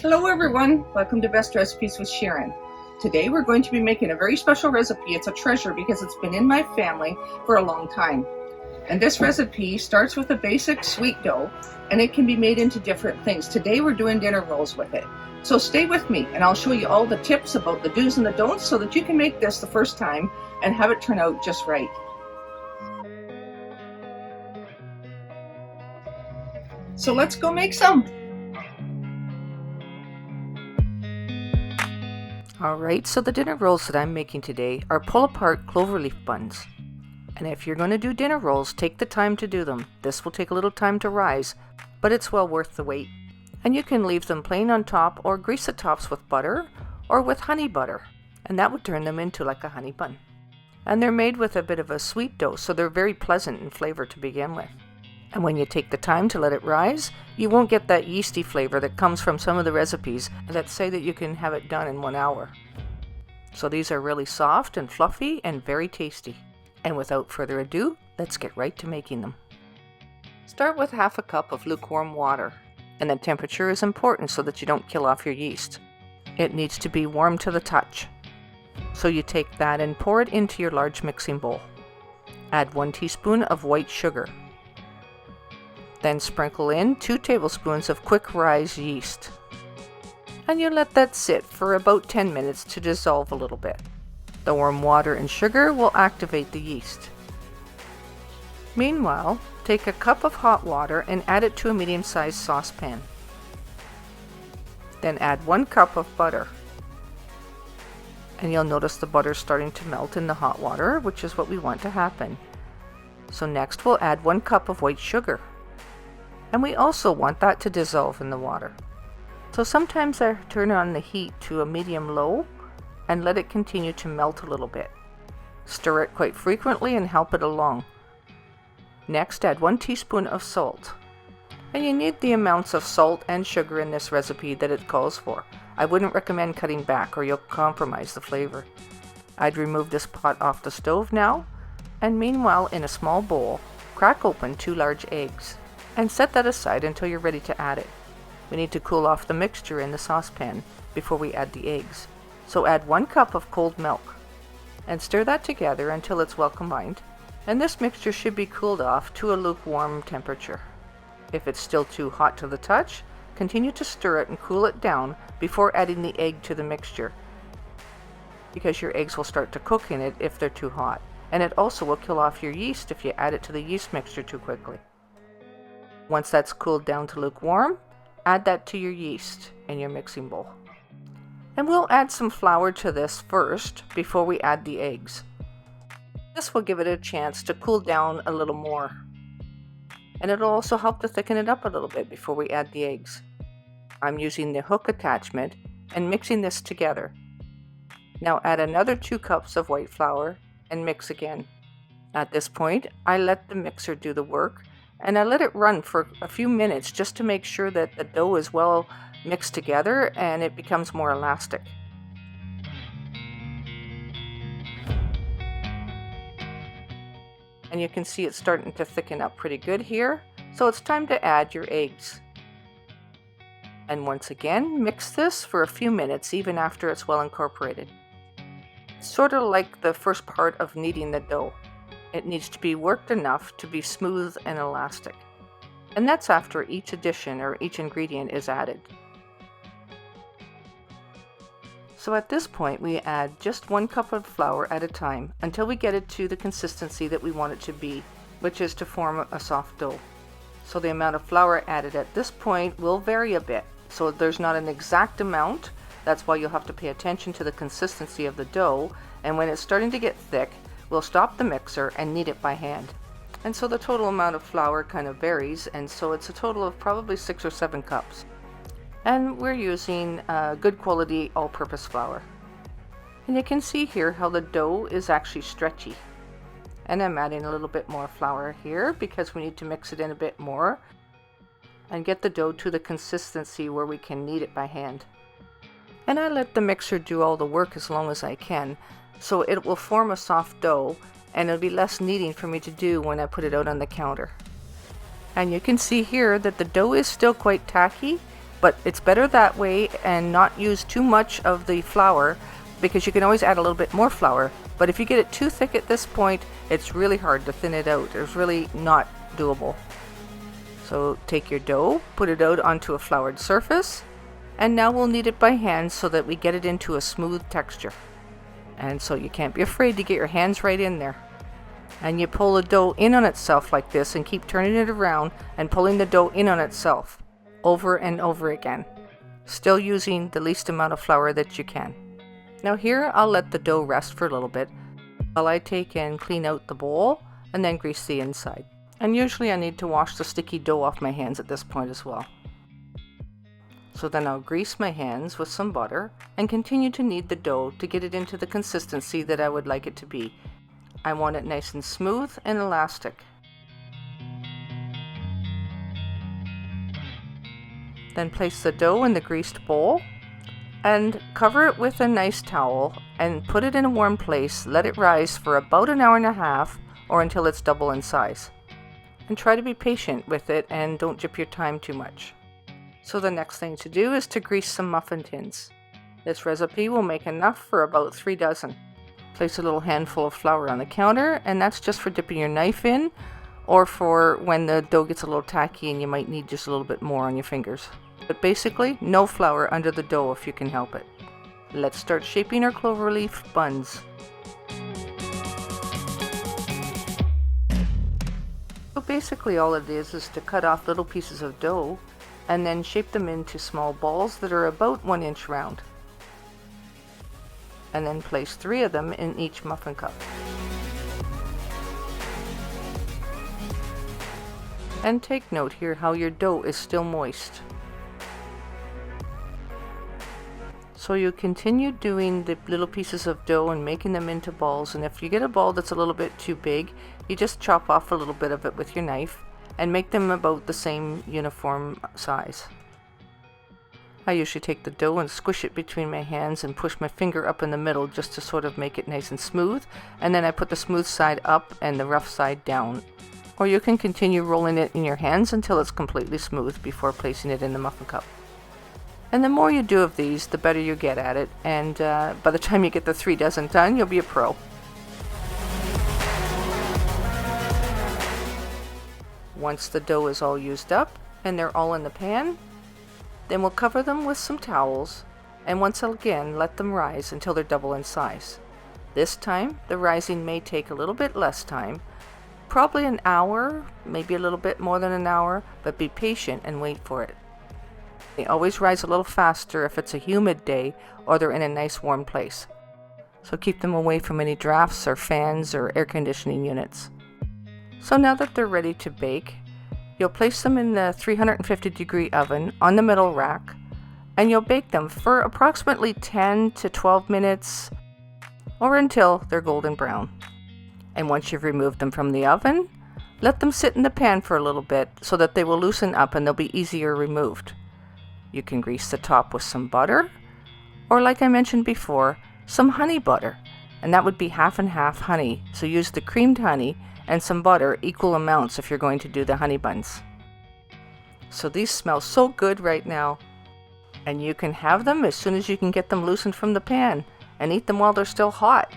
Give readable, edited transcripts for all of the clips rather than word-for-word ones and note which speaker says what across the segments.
Speaker 1: Hello everyone, welcome to Best Recipes with Sharon. Today we're going to be making a very special recipe. It's a treasure because it's been in my family for a long time. And this recipe starts with a basic sweet dough and it can be made into different things. Today we're doing dinner rolls with it. So stay with me and I'll show you all the tips about the do's and the don'ts so that you can make this the first time and have it turn out just right. So let's go make some.
Speaker 2: Alright, so the dinner rolls that I'm making today are pull-apart cloverleaf buns. And if you're going to do dinner rolls, take the time to do them. This will take a little time to rise, but it's well worth the wait. And you can leave them plain on top or grease the tops with butter or with honey butter. And that would turn them into like a honey bun. And they're made with a bit of a sweet dough, so they're very pleasant in flavor to begin with. And when you take the time to let it rise, you won't get that yeasty flavor that comes from some of the recipes that say that you can have it done in 1 hour. So these are really soft and fluffy and very tasty. And without further ado, let's get right to making them. Start with half a cup of lukewarm water. And the temperature is important so that you don't kill off your yeast. It needs to be warm to the touch. So you take that and pour it into your large mixing bowl. Add 1 teaspoon of white sugar. Then sprinkle in 2 tablespoons of quick rise yeast. And you let that sit for about 10 minutes to dissolve a little bit. The warm water and sugar will activate the yeast. Meanwhile, take a cup of hot water and add it to a medium-sized saucepan. Then add 1 cup of butter. And you'll notice the butter starting to melt in the hot water, which is what we want to happen. So next we'll add 1 cup of white sugar. And we also want that to dissolve in the water. So sometimes I turn on the heat to a medium-low and let it continue to melt a little bit. Stir it quite frequently and help it along. Next, add 1 teaspoon of salt. And you need the amounts of salt and sugar in this recipe that it calls for. I wouldn't recommend cutting back or you'll compromise the flavor. I'd remove this pot off the stove now, and meanwhile in a small bowl, crack open 2 large eggs. And set that aside until you're ready to add it. We need to cool off the mixture in the saucepan before we add the eggs. So add 1 cup of cold milk and stir that together until it's well combined. And this mixture should be cooled off to a lukewarm temperature. If it's still too hot to the touch, continue to stir it and cool it down before adding the egg to the mixture, because your eggs will start to cook in it if they're too hot. And it also will kill off your yeast if you add it to the yeast mixture too quickly. Once that's cooled down to lukewarm, add that to your yeast in your mixing bowl. And we'll add some flour to this first before we add the eggs. This will give it a chance to cool down a little more. And it'll also help to thicken it up a little bit before we add the eggs. I'm using the hook attachment and mixing this together. Now add another 2 cups of white flour and mix again. At this point, I let the mixer do the work. And I let it run for a few minutes just to make sure that the dough is well mixed together and it becomes more elastic. And you can see it's starting to thicken up pretty good here. So it's time to add your eggs. And once again, mix this for a few minutes even after it's well incorporated. It's sort of like the first part of kneading the dough. It needs to be worked enough to be smooth and elastic. And that's after each addition or each ingredient is added. So at this point we add just 1 cup of flour at a time until we get it to the consistency that we want it to be, which is to form a soft dough. So the amount of flour added at this point will vary a bit. So there's not an exact amount. That's why you'll have to pay attention to the consistency of the dough. And when it's starting to get thick, we'll stop the mixer and knead it by hand. And so the total amount of flour kind of varies, and so it's a total of probably 6 or 7 cups. And we're using good quality all-purpose flour. And you can see here how the dough is actually stretchy. And I'm adding a little bit more flour here because we need to mix it in a bit more and get the dough to the consistency where we can knead it by hand. And I let the mixer do all the work as long as I can, so it will form a soft dough and it'll be less kneading for me to do when I put it out on the counter. And you can see here that the dough is still quite tacky, But it's better that way and not use too much of the flour, because you can always add a little bit more flour. But if you get it too thick at this point, it's really hard to thin it out. It's really not doable. So take your dough, put it out onto a floured surface, and now we'll knead it by hand so that we get it into a smooth texture. And so you can't be afraid to get your hands right in there. And you pull the dough in on itself like this and keep turning it around and pulling the dough in on itself over and over again, still using the least amount of flour that you can. Now here I'll let the dough rest for a little bit while I take and clean out the bowl and then grease the inside. And usually I need to wash the sticky dough off my hands at this point as well. So then I'll grease my hands with some butter and continue to knead the dough to get it into the consistency that I would like it to be. I want it nice and smooth and elastic. Then place the dough in the greased bowl and cover it with a nice towel and put it in a warm place. Let it rise for about an hour and a half or until it's double in size. And try to be patient with it and don't jip your time too much. So the next thing to do is to grease some muffin tins. This recipe will make enough for about 3 dozen. Place a little handful of flour on the counter, and that's just for dipping your knife in, or for when the dough gets a little tacky and you might need just a little bit more on your fingers. But basically, no flour under the dough if you can help it. Let's start shaping our cloverleaf buns. So basically all it is to cut off little pieces of dough and then shape them into small balls that are about 1 inch round. And then place 3 of them in each muffin cup. And take note here how your dough is still moist. So you continue doing the little pieces of dough and making them into balls, and if you get a ball that's a little bit too big, you just chop off a little bit of it with your knife and make them about the same uniform size. I usually take the dough and squish it between my hands and push my finger up in the middle just to sort of make it nice and smooth, and then I put the smooth side up and the rough side down. Or you can continue rolling it in your hands until it's completely smooth before placing it in the muffin cup. And the more you do of these, the better you get at it, and by the time you get the 3 dozen done, you'll be a pro. Once the dough is all used up and they're all in the pan, then we'll cover them with some towels and once again let them rise until they're double in size. This time the rising may take a little bit less time, probably an hour, maybe a little bit more than an hour, but be patient and wait for it. They always rise a little faster if it's a humid day or they're in a nice warm place. So keep them away from any drafts or fans or air conditioning units. So now that they're ready to bake, you'll place them in the 350-degree oven on the middle rack, and you'll bake them for approximately 10 to 12 minutes or until they're golden brown. And once you've removed them from the oven, let them sit in the pan for a little bit so that they will loosen up and they'll be easier removed. You can grease the top with some butter, or like I mentioned before, some honey butter, and that would be half and half honey. So use the creamed honey and some butter, equal amounts if you're going to do the honey buns. So these smell so good right now, and you can have them as soon as you can get them loosened from the pan and eat them while they're still hot,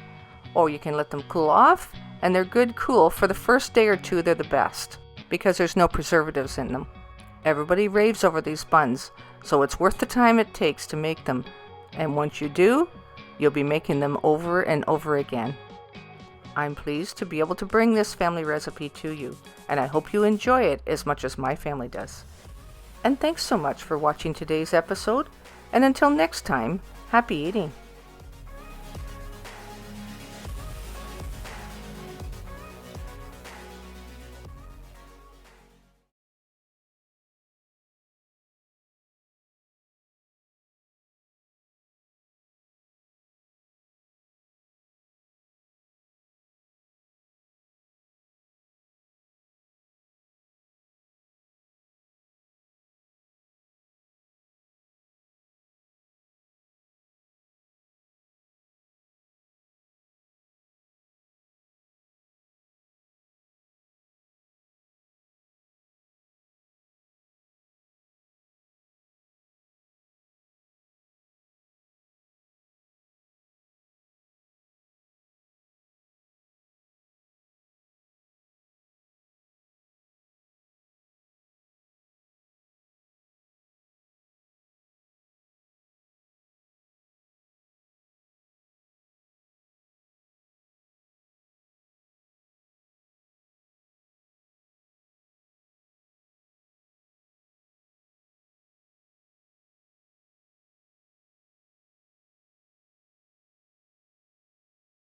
Speaker 2: or you can let them cool off, and they're good cool. For the first day or 2 they're the best because there's no preservatives in them. Everybody raves over these buns, so it's worth the time it takes to make them, and once you do, you'll be making them over and over again. I'm pleased to be able to bring this family recipe to you, and I hope you enjoy it as much as my family does. And thanks so much for watching today's episode, and until next time, happy eating!